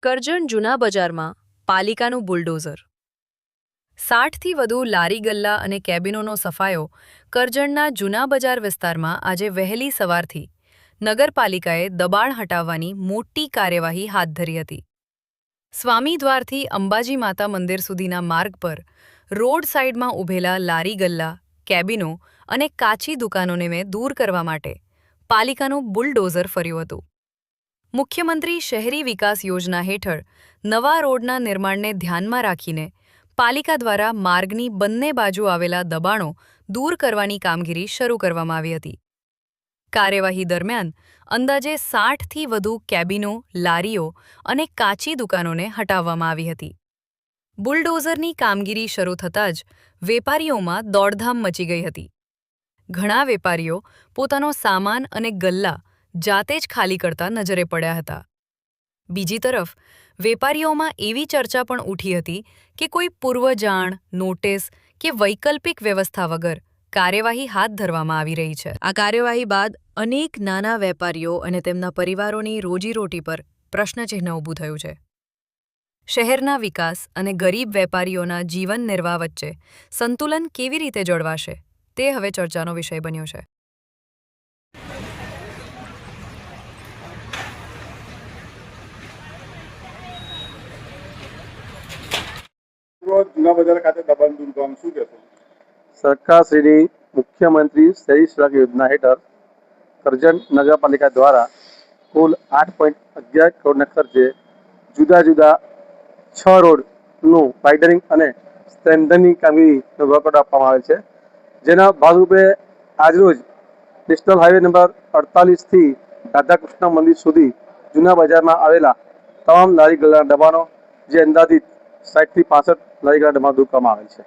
કરજણ જૂના બજારમાં પાલિકાનું બુલડોઝર 60થી વધુ લારી ગલ્લા અને કેબિનોનો સફાયો કરજણના જૂના બજાર વિસ્તારમાં આજે વહેલી સવારથી નગરપાલિકાએ દબાણ હટાવવાની મોટી કાર્યવાહી હાથ ધરી હતી। સ્વામી દ્વારથી અંબાજી માતા મંદિર સુધીના માર્ગ પર રોડ સાઇડમાં ઊભેલા લારી ગલ્લા, કેબિનો અને કાચી દુકાનોને દૂર કરવા માટે પાલિકાનું બુલડોઝર ફર્યું હતું। મુખ્યમંત્રી શહેરી વિકાસ યોજના હેઠળ નવા રોડના નિર્માણને ધ્યાનમાં રાખીને પાલિકા દ્વારા માર્ગની બંને બાજુ આવેલા દબાણો દૂર કરવાની કામગીરી શરૂ કરવામાં આવી હતી। કાર્યવાહી દરમિયાન અંદાજે 60થી વધુ કેબિનો, લારીઓ અને કાચી દુકાનોને હટાવવામાં આવી હતી। બુલડોઝરની કામગીરી શરૂ થતાં જ વેપારીઓમાં દોડધામ મચી ગઈ હતી। ઘણા વેપારીઓ પોતાનો સામાન અને ગલ્લા જાતે જ ખાલી કરતા નજરે પડ્યા હતા। બીજી તરફ વેપારીઓમાં એવી ચર્ચા પણ ઉઠી હતી કે કોઈ પૂર્વજાણ, નોટિસ કે વૈકલ્પિક વ્યવસ્થા વગર કાર્યવાહી હાથ ધરવામાં આવી રહી છે। આ કાર્યવાહી બાદ અનેક નાના વેપારીઓ અને તેમના પરિવારોની રોજીરોટી પર પ્રશ્નચિહ્ન ઊભું થયું છે। શહેરના વિકાસ અને ગરીબ વેપારીઓના જીવન નિર્વાહ વચ્ચે સંતુલન કેવી રીતે જળવાશે તે હવે ચર્ચાનો વિષય બન્યો છે। જૂના બજાર ખાતે દબાણ દૂર કરવાનું શું કહેશો? સરકારશ્રીની મુખ્યમંત્રી શહેરી સડક યોજના હેઠળ કરજણ નગરપાલિકા દ્વારા કુલ 8.11 કરોડના ખર્ચે જુદા જુદા 6 રોડનું વાઇડનિંગ અને સ્ટ્રેન્થનિંગ કામગીરીનો વર્કઆઉટ આપવામાં આવેલ છે। જેના ભાગરૂપે આજરોજ નેશનલ હાઈવે નંબર 48થી રાધાકૃષ્ણ મંદિર સુધી જૂના બજારમાં આવેલા તમામ લારી ગલ્લાના દબાણો જે અંદાજિત 60થી 65 લારી ગલ્લા દબાણો દૂર કરવામાં આવેલ છે।